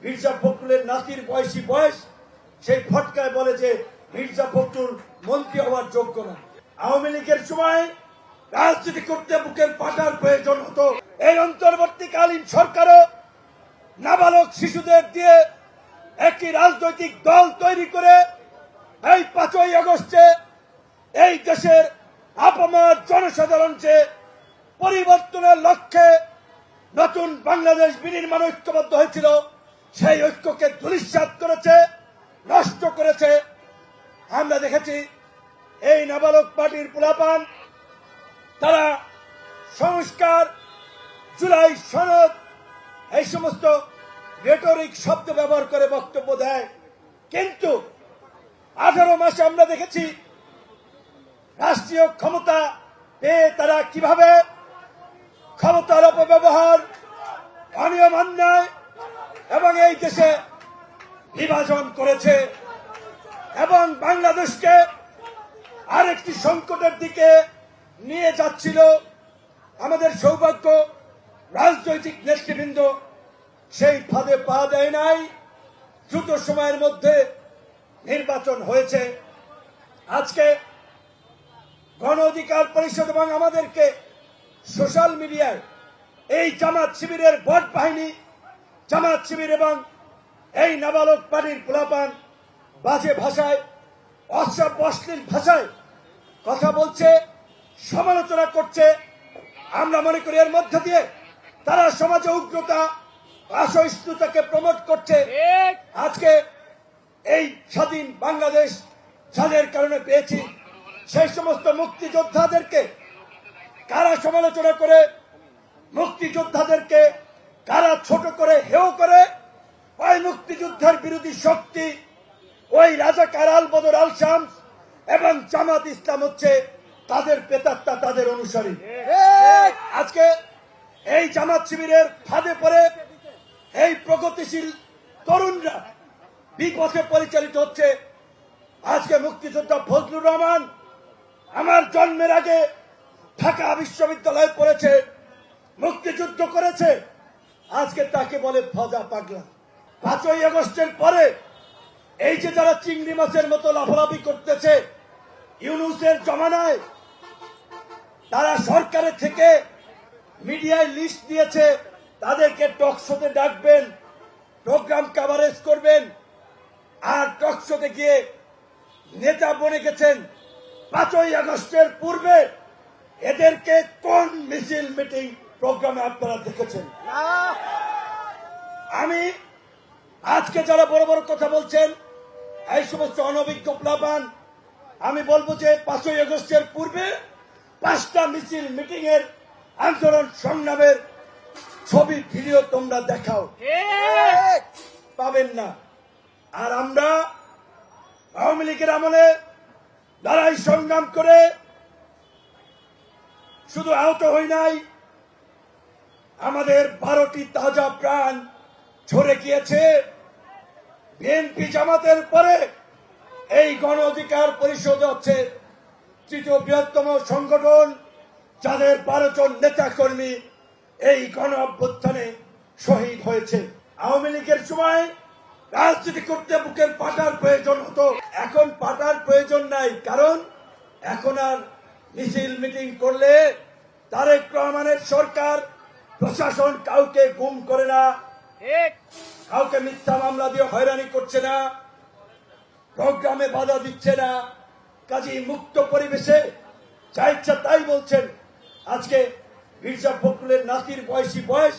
মির্জা ফখরুলের নাতির বয়সী বয়স, সেই ফটকায় বলে যে মির্জা ফখরুল মন্ত্রী হওয়ার যোগ্য না। আওয়ামী লীগের সময় রাজনীতি করতে বুকের পাটার প্রয়োজন হতো। এই অন্তর্বর্তীকালীন সরকারও নাবালক শিশুদের দিয়ে একটি রাজনৈতিক দল তৈরি করে এই 5ই আগস্টে এই দেশের আপামর জনসাধারণকে পরিবর্তনের লক্ষ্যে নতুন বাংলাদেশ বিনির্মাণ ঐক্যবদ্ধ হয়েছিল, সেই ঐক্যকে ধূলিসাৎ করেছে, নষ্ট করেছে। আমরা দেখেছি এই নাবালক পার্টির পোলাপান তারা সংস্কার, জুলাই সনদ, এই সমস্ত রেটরিক শব্দ ব্যবহার করে বক্তব্য দেয়, কিন্তু 18 মাসে আমরা দেখেছি রাষ্ট্রীয় ক্ষমতা পেয়ে তারা কিভাবে ক্ষমতার অপব্যবহার, অনিয়ম, অন্যায় এবং এই দেশে বিভাজন করেছে এবং বাংলাদেশকে আরেকটি সংকটের দিকে নিয়ে যাচ্ছিল। আমাদের সৌভাগ্য রাজনৈতিক নেতৃবৃন্দ সেই ফাঁদে পা দেয় নাই, দ্রুত সময়ের মধ্যে নির্বাচন হয়েছে। আজকে গণ অধিকার পরিষদ এবং আমাদেরকে সোশ্যাল মিডিয়ায় এই জামাত শিবিরের বট বাহিনী, জামাত শিবির এবং এই নাবালক পার্টির পোলাপান বাজে ভাষায়, অশ্লীল ভাষায় কথা বলছে, সমালোচনা করছে। আমরা মনে করি এর মধ্য দিয়ে তারা সমাজে উগ্রতা, অসহিষ্ণুতাকে প্রমোট করছে। আজকে এই স্বাধীন বাংলাদেশ যাদের কারণে পেয়েছি, সেই সমস্ত মুক্তিযোদ্ধাদেরকে কারা সমালোচনা করে, মুক্তিযোদ্ধাদেরকে কারা ছোট করে, হেয় করে, ওই মুক্তিযুদ্ধের বিরোধী শক্তি, ওই রাজাকার আল বদর আল শামস এবং জামাত ইসলাম হচ্ছে তাদের প্রেতাত্মা, তাদের অনুসারী। আজকে এই জামাত শিবিরের ফাঁদে পড়ে এই প্রগতিশীল তরুণরা বিপথে পরিচালিত হচ্ছে। আজকে মুক্তিযোদ্ধা ফজলুর রহমান আমার জন্মের আগে ঢাকা বিশ্ববিদ্যালয়ে পড়েছে, মুক্তিযুদ্ধ করেছে, আজকে তাকে বলে ফজা পাগলা। 5ই আগস্টের পরে এই যে যারা চিংড়ি মাছের মতো লাফালাফি করতেছে ইউনূসের জমানায়, তারা সরকারের থেকে মিডিয়ায় লিস্ট দিয়েছে, তাদেরকে টকশোতে ডাকবেন, প্রোগ্রাম কভারেজ করবেন, আর টকশোতে গিয়ে নেতা বনে গেছেন। 5ই আগস্টের পূর্বে এদেরকে কোন মিছিল, মিটিং, প্রোগ্রামে আপনারা দেখেছেন? আমি আজকে যারা বড় বড় কথা বলছেন, এই সমস্ত অনভিজ্ঞ প্লাবান, আমি বলবো যে 5ই আগস্টের পূর্বে 5টা মিছিল, মিটিং এর, আন্দোলন সংগ্রামের ছবি, ভিডিও তোমরা দেখাও, পাবেন না। আর আমরা আওয়ামী লীগের আমলে লড়াই সংগ্রাম করে শুধু আহত হই নাই, আমাদের 12টি তাজা প্রাণ ঝরে গিয়েছে। বিএনপি জামাতের পরে এই গণ অধিকার পরিষদ হচ্ছে 3য় বৃহত্তম সংগঠন, যাদের 12 জন নেতা কর্মী এই গণ অভ্যুত্থানে শহীদ হয়েছে। আওয়ামী লীগের সময় রাজনীতি করতে বুকের পাটার প্রয়োজন হতো, এখন পাটার প্রয়োজন নাই, কারণ এখন আর মিছিল, মিটিং করলে তারেক রহমানের সরকার, প্রশাসন কাউকে গুম করে না, কাউকে মিথ্যা মামলা দিয়ে হয়রানি করছে না, প্রোগ্রামে বাধা দিচ্ছে না। কাজেই মুক্ত পরিবেশে যা ইচ্ছা তাই বলছেন। আজকে মির্জা ফখরুলের নাতির বয়সী বয়স,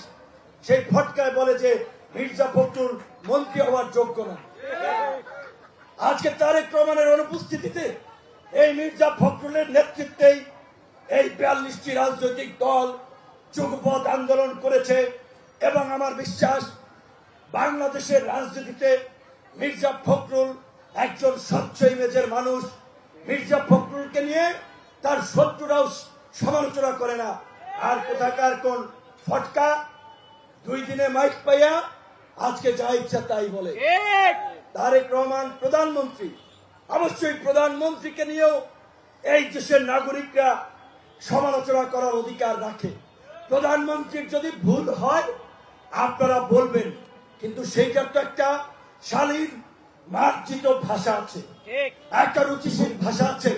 সেই ফটকায় বলে যে মির্জা ফখরুল মন্ত্রী হওয়ার যোগ্য না। আজকে তারেক রহমানের অনুপস্থিতিতে এই মির্জা ফখরুলের নেতৃত্বেই এই 42টি রাজনৈতিক দল যুগপৎ আন্দোলন করেছে এবং আমার বিশ্বাস বাংলাদেশের রাজনীতিতে মির্জা ফখরুল একজন স্বচ্ছ ইমেজের মানুষ। মির্জা ফখরুলকে নিয়ে তার শত্রুরাও সমালোচনা করে না। আর কোথাকার কোন ফটকা 2 দিনে মাইক পাইয়া আজকে যা ইচ্ছা তাই বলে। তারেক রহমান প্রধানমন্ত্রী, অবশ্যই প্রধানমন্ত্রীকে নিয়েও এই দেশের নাগরিকরা সমালোচনা করার অধিকার রাখে। প্রধানমন্ত্রীর যদি ভুল হয় আপনারা বলবেন, কিন্তু সেইটার তো একটা শালীন মার্জিত ভাষা আছে, একটা রুচিশীল ভাষা আছে।